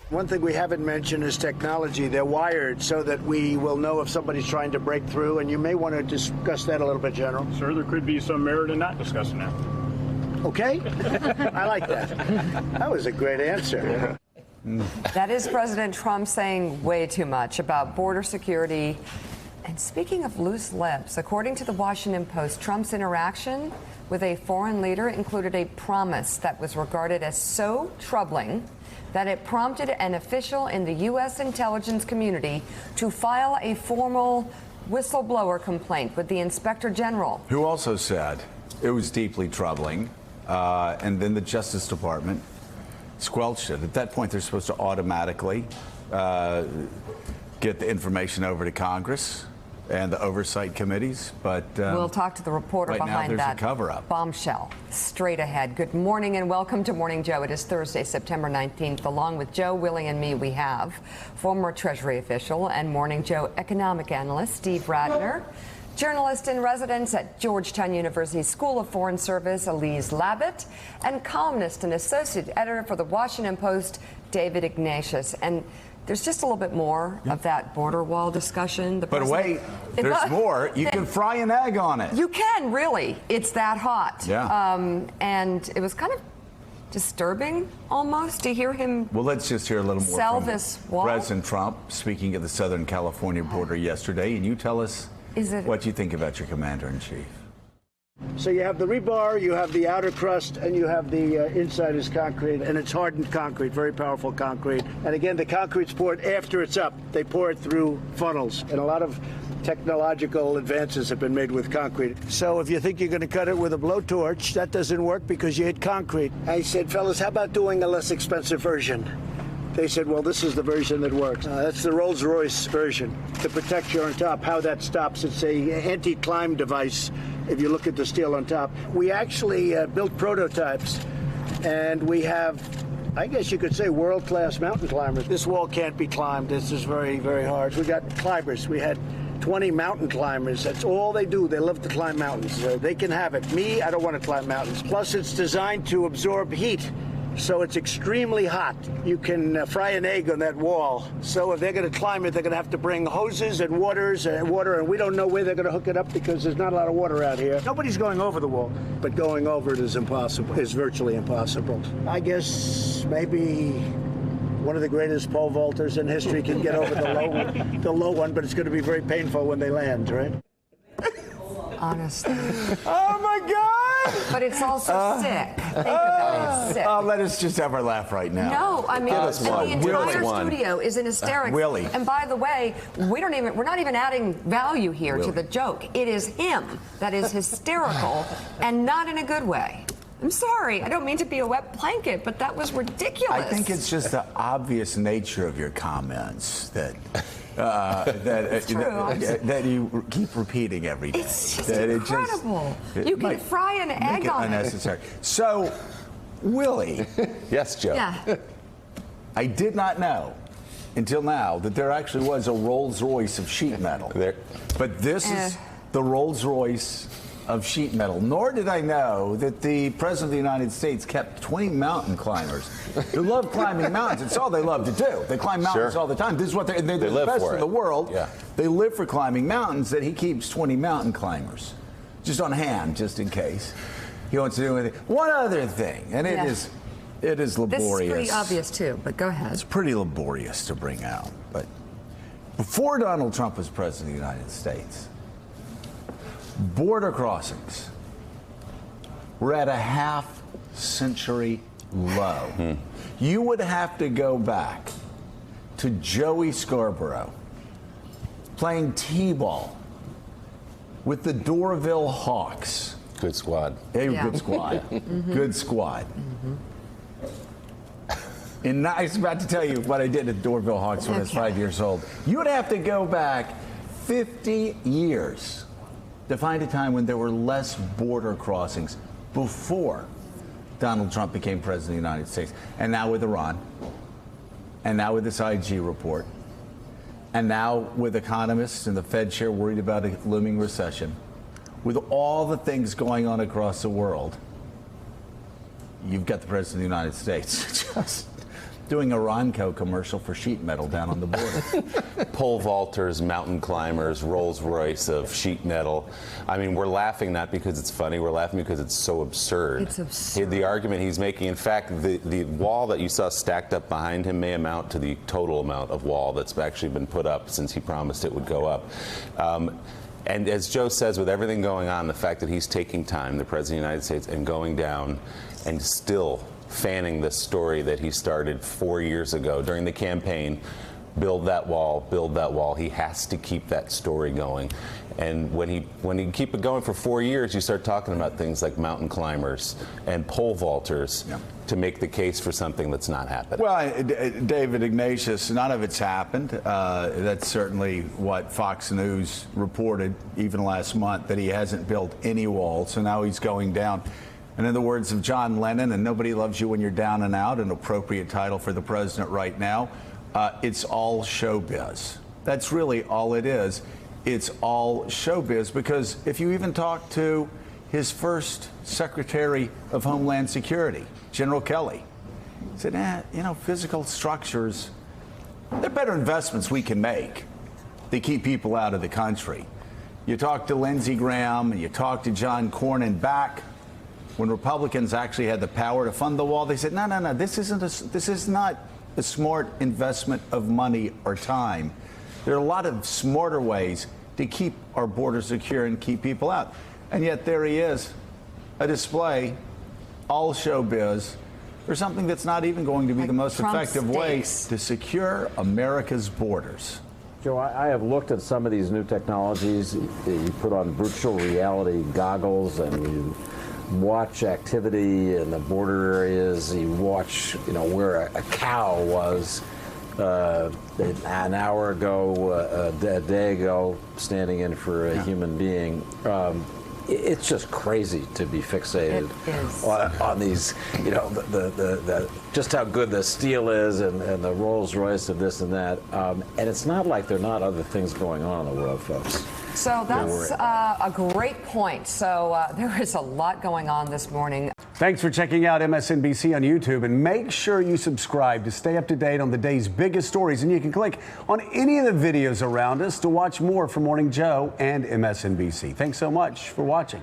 One thing we haven't mentioned is technology. They're wired so that we will know if somebody's trying to break through, and you may want to discuss that a little bit, General. Sir, there could be some merit in not discussing that. Okay? I like that. That was a great answer. That is President Trump saying way too much about border security. And speaking of loose lips, according to the Washington Post, Trump's interaction with a foreign leader included a promise that was regarded as so troubling that it prompted an official in the U.S. intelligence community to file a formal whistleblower complaint with the Inspector General. Who also said it was deeply troubling, and then the Justice Department squelched it. At that point, they're supposed to automatically get the information over to Congress and the oversight committees, but we'll talk to the reporter right behind now there's that a cover-up. bombshell straight ahead. Good morning and welcome to Morning Joe. It is Thursday, September 19th. Along with Joe, Willie, and me, we have former Treasury official and Morning Joe economic analyst Steve Radner, journalist in residence at Georgetown University School of Foreign Service Elise Labott, and columnist and associate editor for the Washington Post David Ignatius. And there's just a little bit more of that border wall discussion. But wait, there's more. You can fry an egg on it. You can, really. It's that hot. Yeah. And it was kind of disturbing almost to hear him. Well, let's just hear a little more sell from this wall. President Trump speaking at the Southern California border yesterday, and you tell us what you think about your commander-in-chief. So you have the rebar, you have the outer crust, and you have the inside is concrete, and it's hardened concrete, very powerful concrete. And again, the concrete's poured after it's up. They pour it through funnels, and a lot of technological advances have been made with concrete. So if you think you're going to cut it with a blowtorch, that doesn't work because you hit concrete. I said, fellas, how about doing a less expensive version? They said, well, this is the version that works. That's the Rolls-Royce version to protect you on top. How that stops, it's a anti-climb device. If you look at the steel on top, we actually built prototypes, and we have, I guess you could say, world-class mountain climbers. This wall can't be climbed. This is very, very hard. We got climbers. We had 20 mountain climbers. That's all they do. They love to climb mountains. They can have it. Me, I don't want to climb mountains. Plus, it's designed to absorb heat. So it's extremely hot. You can fry an egg on that wall. So if they're going to climb it, they're going to have to bring hoses and water, and we don't know where they're going to hook it up because there's not a lot of water out here. Nobody's going over the wall, but going over it is impossible. It's virtually impossible. I guess maybe one of the greatest pole vaulters in history can get over the low one, but it's going to be very painful when they land, right? Honestly. Oh, my God! But it's also sick. Think about it. It's sick. Oh, let us just have our laugh right now. No, I mean, the entire studio is in hysterics. Willie. And by the way, we're not even adding value here to the joke. It is him that is hysterical and not in a good way. I'm sorry. I don't mean to be a wet blanket, but that was ridiculous. I think it's just the obvious nature of your comments that you keep repeating every day. It's just incredible. You can fry an egg on unnecessary. So, Willie. Yes, Joe. Yeah. I did not know until now that there actually was a Rolls-Royce of sheet metal. But this is the Rolls-Royce of sheet metal. Nor did I know that the President of the United States kept 20 mountain climbers who love climbing mountains. It's all they love to do. They climb mountains all the time. This is what they're the best in the world. Yeah. They live for climbing mountains. That he keeps 20 mountain climbers just on hand, just in case he wants to do anything. One other thing, and it is laborious. This is pretty obvious too, but go ahead. It's pretty laborious to bring out, but before Donald Trump was president of the United States, border crossings were at a half-century low. You would have to go back to Joey Scarborough playing t-ball with the Dorville Hawks. Good squad. Good squad. Good squad. And I was about to tell you what I did at Dorville Hawks when I was 5 years old. You would have to go back 50 years to find a time when there were less border crossings before Donald Trump became president of the United States. And now with Iran, and now with this IG report, and now with economists and the Fed chair worried about a looming recession, with all the things going on across the world, you've got the president of the United States just doing a Ronco commercial for sheet metal down on the border. Pole vaulters, mountain climbers, Rolls Royce of sheet metal. I mean, we're laughing not because it's funny, we're laughing because it's so absurd. It's absurd. The argument he's making, in fact, the wall that you saw stacked up behind him may amount to the total amount of wall that's actually been put up since he promised it would go up. And as Joe says, with everything going on, the fact that he's taking time, the President of the United States, and going down and still fanning this story that he started 4 years ago during the campaign, build that wall, build that wall. He has to keep that story going. And when he keep it going for 4 years, you start talking about things like mountain climbers and pole vaulters to make the case for something that's not happening. Well, David Ignatius, none of it's happened. That's certainly what Fox News reported even last month, that he hasn't built any wall. So now he's going down. And in the words of John Lennon, and nobody loves you when you're down and out, an appropriate title for the president right now, it's all showbiz. That's really all it is. It's all showbiz, because if you even talk to his first Secretary of Homeland Security, General Kelly, he said, physical structures, they're better investments we can make to keep people out of the country. You talk to Lindsey Graham, and you talk to John Cornyn back when Republicans actually had the power to fund the wall. They said, no, this is not a smart investment of money or time. There are a lot of smarter ways to keep our border secure and keep people out. And yet there he is, a display, all showbiz, for something that's not even going to be the most Trump effective way stakes. to secure America's borders. Joe, I have looked at some of these new technologies. You put on virtual reality goggles and you watch activity in the border areas. You watch, where a cow was an hour ago, a day ago, standing in for a human being. It's just crazy to be fixated on these, just how good the steel is and the Rolls Royce of this and that. And it's not like there are not other things going on in the world, folks. So that's a great point. So there is a lot going on this morning. Thanks for checking out MSNBC on YouTube, and make sure you subscribe to stay up to date on the day's biggest stories. And you can click on any of the videos around us to watch more from Morning Joe and MSNBC. Thanks so much for watching.